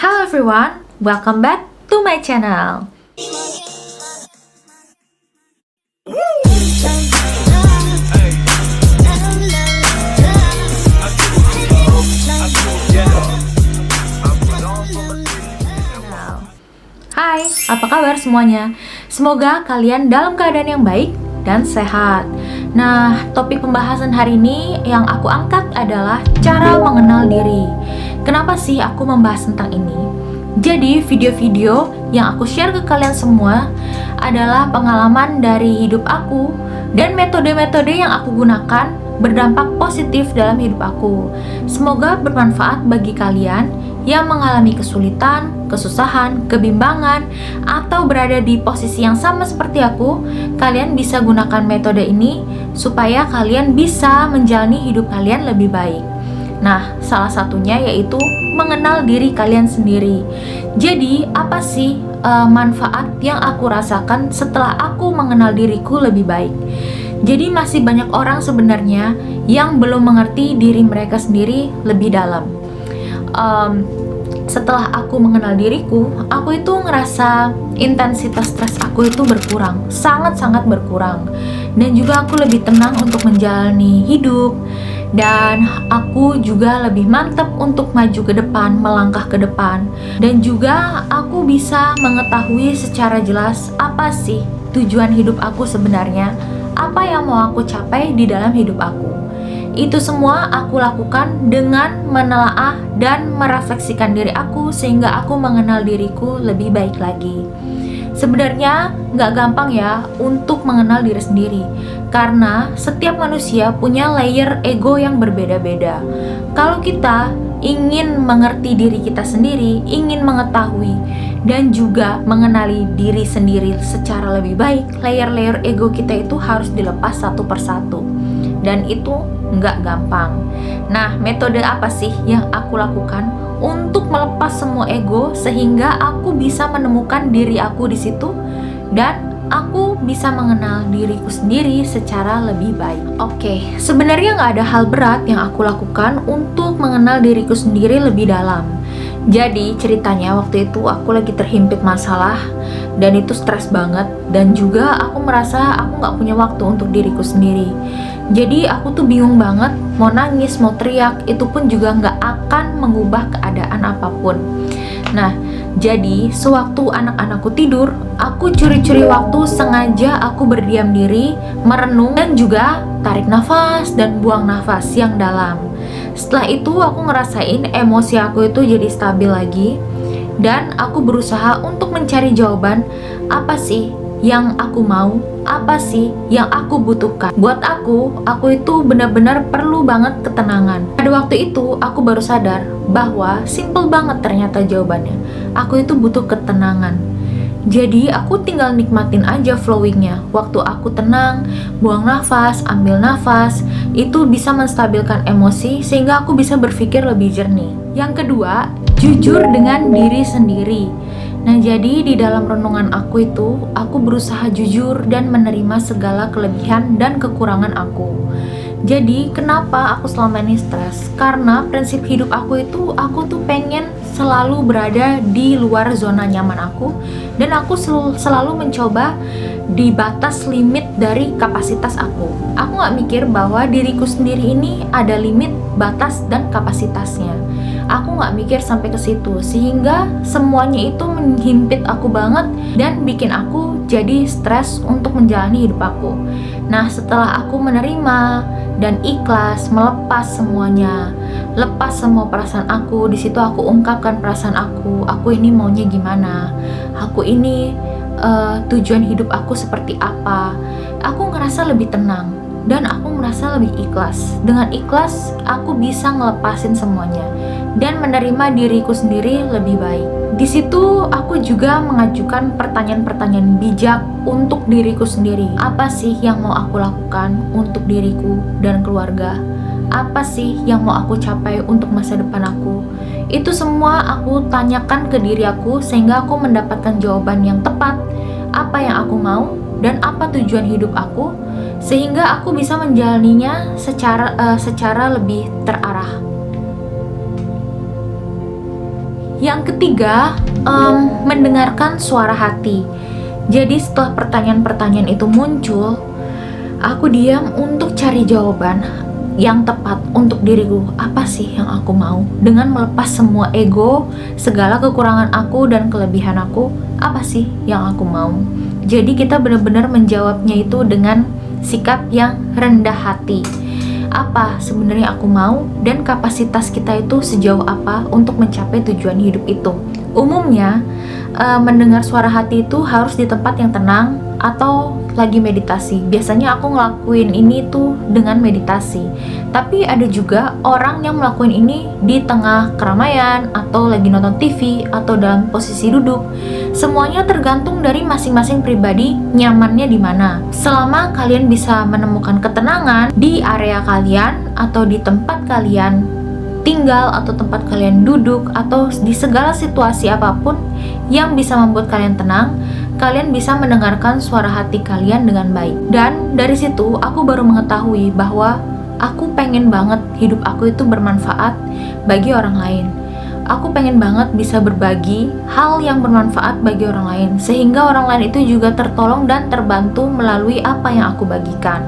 Hello everyone, welcome back to my channel. Hai, apa kabar semuanya? Semoga kalian dalam keadaan yang baik dan sehat. Nah, topik pembahasan hari ini yang aku angkat adalah cara mengenal diri. Kenapa sih aku membahas tentang ini? Jadi, video-video yang aku share ke kalian semua adalah pengalaman dari hidup aku dan metode-metode yang aku gunakan berdampak positif dalam hidup aku. Semoga bermanfaat bagi kalian yang mengalami kesulitan, kesusahan, kebimbangan, atau berada di posisi yang sama seperti aku. Kalian bisa gunakan metode ini supaya kalian bisa menjalani hidup kalian lebih baik. Nah, salah satunya yaitu mengenal diri kalian sendiri. Jadi, apa sih manfaat yang aku rasakan setelah aku mengenal diriku lebih baik? Jadi, masih banyak orang sebenarnya yang belum mengerti diri mereka sendiri lebih dalam. Setelah aku mengenal diriku, aku itu ngerasa intensitas stres aku itu berkurang, sangat-sangat berkurang. Dan juga aku lebih tenang untuk menjalani hidup. Dan aku juga lebih mantap untuk maju ke depan, melangkah ke depan. Dan juga aku bisa mengetahui secara jelas apa sih tujuan hidup aku sebenarnya, apa yang mau aku capai di dalam hidup aku. Itu semua aku lakukan dengan menelaah dan merefleksikan diri aku sehingga aku mengenal diriku lebih baik lagi. Sebenarnya nggak gampang ya untuk mengenal diri sendiri, karena setiap manusia punya layer ego yang berbeda-beda. Kalau kita ingin mengerti diri kita sendiri, ingin mengetahui dan juga mengenali diri sendiri secara lebih baik, layer-layer ego kita itu harus dilepas satu persatu. Dan itu nggak gampang. Nah, metode apa sih yang aku lakukan untuk melepas semua ego sehingga aku bisa menemukan diri aku di situ dan aku bisa mengenal diriku sendiri secara lebih baik. Oke, sebenarnya nggak ada hal berat yang aku lakukan untuk mengenal diriku sendiri lebih dalam. Jadi ceritanya waktu itu aku lagi terhimpit masalah dan itu stres banget, dan juga aku merasa aku nggak punya waktu untuk diriku sendiri. Jadi aku tuh bingung banget, mau nangis, mau teriak, itu pun juga nggak akan mengubah keadaan apapun. Nah, jadi sewaktu anak-anakku tidur, aku curi-curi waktu, sengaja aku berdiam diri, merenung, dan juga tarik nafas dan buang nafas yang dalam. Setelah itu aku ngerasain emosi aku itu jadi stabil lagi, dan aku berusaha untuk mencari jawaban apa sih yang aku mau, apa sih yang aku butuhkan. Buat aku itu benar-benar perlu banget ketenangan. Pada waktu itu aku baru sadar bahwa simple banget ternyata jawabannya. Aku itu butuh ketenangan. Jadi aku tinggal nikmatin aja flowingnya. Waktu aku tenang, buang nafas, ambil nafas, itu bisa menstabilkan emosi sehingga aku bisa berpikir lebih jernih. Yang kedua, jujur dengan diri sendiri. Nah, jadi di dalam renungan aku itu, aku berusaha jujur dan menerima segala kelebihan dan kekurangan aku. Jadi, kenapa aku selama ini stres? Karena prinsip hidup aku tuh pengen selalu berada di luar zona nyaman aku, dan aku selalu mencoba di batas limit dari kapasitas aku. Aku gak mikir bahwa diriku sendiri ini ada limit, batas, dan kapasitasnya. Aku gak mikir sampai ke situ, sehingga semuanya itu menghimpit aku banget dan bikin aku jadi stres untuk menjalani hidup aku. Nah, setelah aku menerima dan ikhlas melepas semuanya, lepas semua perasaan aku, di situ aku ungkapkan perasaan aku ini maunya gimana, aku ini tujuan hidup aku seperti apa. Aku ngerasa lebih tenang dan aku merasa lebih ikhlas. Dengan ikhlas, aku bisa ngelepasin semuanya dan menerima diriku sendiri lebih baik. Di situ aku juga mengajukan pertanyaan-pertanyaan bijak untuk diriku sendiri. Apa sih yang mau aku lakukan untuk diriku dan keluarga? Apa sih yang mau aku capai untuk masa depan aku? Itu semua aku tanyakan ke diri aku sehingga aku mendapatkan jawaban yang tepat. Apa yang aku mau dan apa tujuan hidup aku, sehingga aku bisa menjalaninya secara lebih terarah. Yang ketiga, mendengarkan suara hati. Jadi setelah pertanyaan-pertanyaan itu muncul, aku diam untuk cari jawaban yang tepat untuk diriku. Apa sih yang aku mau? Dengan melepas semua ego, segala kekurangan aku dan kelebihan aku, apa sih yang aku mau? Jadi kita benar-benar menjawabnya itu dengan sikap yang rendah hati. Apa sebenarnya aku mau dan kapasitas kita itu sejauh apa untuk mencapai tujuan hidup itu. Umumnya mendengar suara hati itu harus di tempat yang tenang atau lagi meditasi. Biasanya aku ngelakuin ini tuh dengan meditasi. Tapi ada juga orang yang melakukan ini di tengah keramaian atau lagi nonton TV atau dalam posisi duduk. Semuanya tergantung dari masing-masing pribadi nyamannya di mana. Selama kalian bisa menemukan ketenangan di area kalian atau di tempat kalian tinggal atau tempat kalian duduk atau di segala situasi apapun yang bisa membuat kalian tenang, kalian bisa mendengarkan suara hati kalian dengan baik. Dan dari situ aku baru mengetahui bahwa aku pengen banget hidup aku itu bermanfaat bagi orang lain. Aku pengen banget bisa berbagi hal yang bermanfaat bagi orang lain, sehingga orang lain itu juga tertolong dan terbantu melalui apa yang aku bagikan.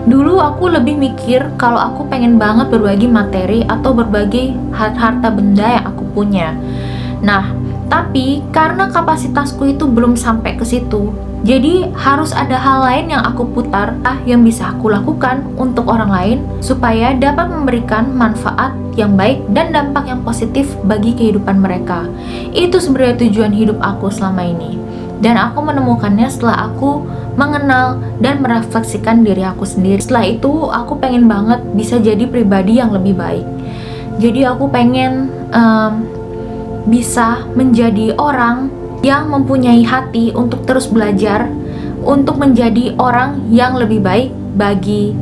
Dulu aku lebih mikir kalau aku pengen banget berbagi materi atau berbagi harta benda yang aku punya. Nah, tapi karena kapasitasku itu belum sampai ke situ, jadi harus ada hal lain yang aku putar yang bisa aku lakukan untuk orang lain supaya dapat memberikan manfaat yang baik dan dampak yang positif bagi kehidupan mereka. Itu sebenarnya tujuan hidup aku selama ini. Dan aku menemukannya setelah aku mengenal dan merefleksikan diri aku sendiri. Setelah itu aku pengen banget bisa jadi pribadi yang lebih baik. Jadi aku pengen bisa menjadi orang yang mempunyai hati untuk terus belajar, untuk menjadi orang yang lebih baik bagi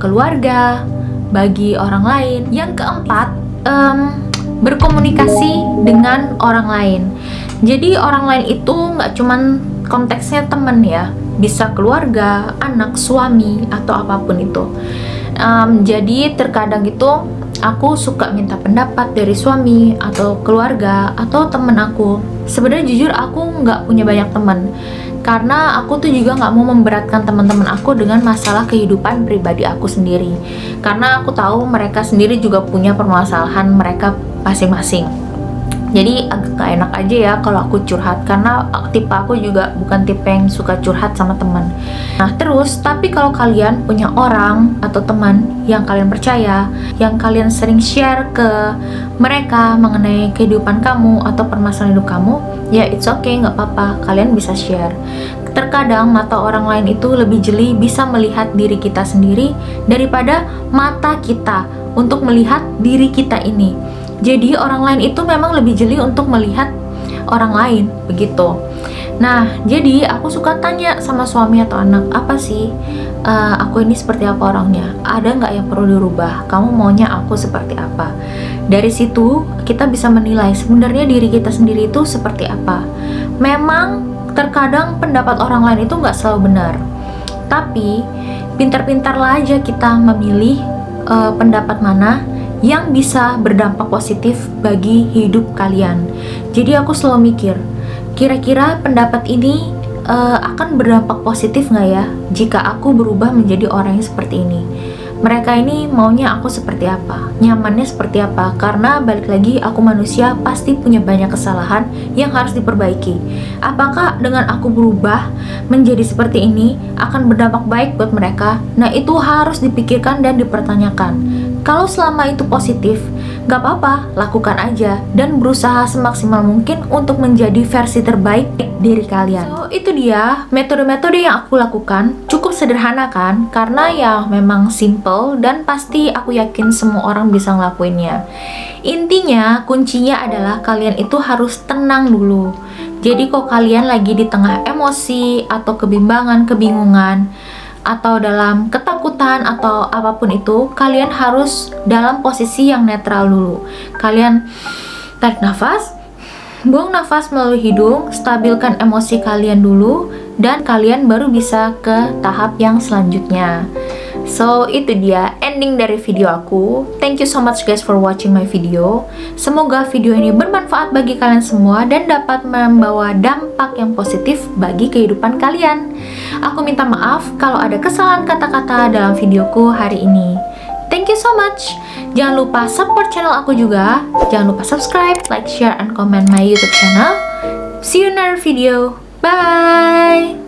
keluarga, bagi orang lain. Yang keempat, berkomunikasi dengan orang lain. Jadi orang lain itu nggak cuman konteksnya teman ya, bisa keluarga, anak, suami, atau apapun itu. Jadi terkadang itu aku suka minta pendapat dari suami atau keluarga atau temen aku. Sebenarnya jujur aku nggak punya banyak teman, karena aku tuh juga nggak mau memberatkan teman-teman aku dengan masalah kehidupan pribadi aku sendiri. Karena aku tahu mereka sendiri juga punya permasalahan mereka masing-masing. Jadi agak gak enak aja ya kalau aku curhat, karena tipe aku juga bukan tipe yang suka curhat sama teman. Nah terus, tapi kalau kalian punya orang atau teman yang kalian percaya, yang kalian sering share ke mereka mengenai kehidupan kamu atau permasalahan hidup kamu, ya it's okay, gak apa-apa, kalian bisa share. Terkadang mata orang lain itu lebih jeli bisa melihat diri kita sendiri daripada mata kita untuk melihat diri kita ini. Jadi orang lain itu memang lebih jeli untuk melihat orang lain, begitu. Nah, jadi aku suka tanya sama suami atau anak, apa sih aku ini seperti apa orangnya? Ada nggak yang perlu dirubah? Kamu maunya aku seperti apa? Dari situ kita bisa menilai sebenarnya diri kita sendiri itu seperti apa. Memang terkadang pendapat orang lain itu nggak selalu benar, tapi pintar-pintarlah aja kita memilih pendapat mana yang bisa berdampak positif bagi hidup kalian. Jadi aku selalu mikir, kira-kira pendapat ini akan berdampak positif nggak ya jika aku berubah menjadi orang yang seperti ini. Mereka ini maunya aku seperti apa, nyamannya seperti apa. Karena balik lagi, aku manusia pasti punya banyak kesalahan yang harus diperbaiki. Apakah dengan aku berubah menjadi seperti ini akan berdampak baik buat mereka? Nah itu harus dipikirkan dan dipertanyakan. Kalau selama itu positif, gak apa-apa, lakukan aja dan berusaha semaksimal mungkin untuk menjadi versi terbaik diri kalian. So, itu dia metode-metode yang aku lakukan. Cukup sederhana kan? Karena ya memang simple dan pasti aku yakin semua orang bisa ngelakuinnya. Intinya, kuncinya adalah kalian itu harus tenang dulu. Jadi kalau kalian lagi di tengah emosi atau kebimbangan, kebingungan, atau dalam ketakutan atau apapun itu, kalian harus dalam posisi yang netral dulu. Kalian tarik nafas, buang nafas melalui hidung, stabilkan emosi kalian dulu, dan kalian baru bisa ke tahap yang selanjutnya. So, itu dia ending dari video aku. Thank you so much guys for watching my video. Semoga video ini bermanfaat bagi kalian semua dan dapat membawa dampak yang positif bagi kehidupan kalian. Aku minta maaf kalau ada kesalahan kata-kata dalam videoku hari ini. Thank you so much. Jangan lupa support channel aku juga. Jangan lupa subscribe, like, share, and comment my YouTube channel. See you in another video. Bye!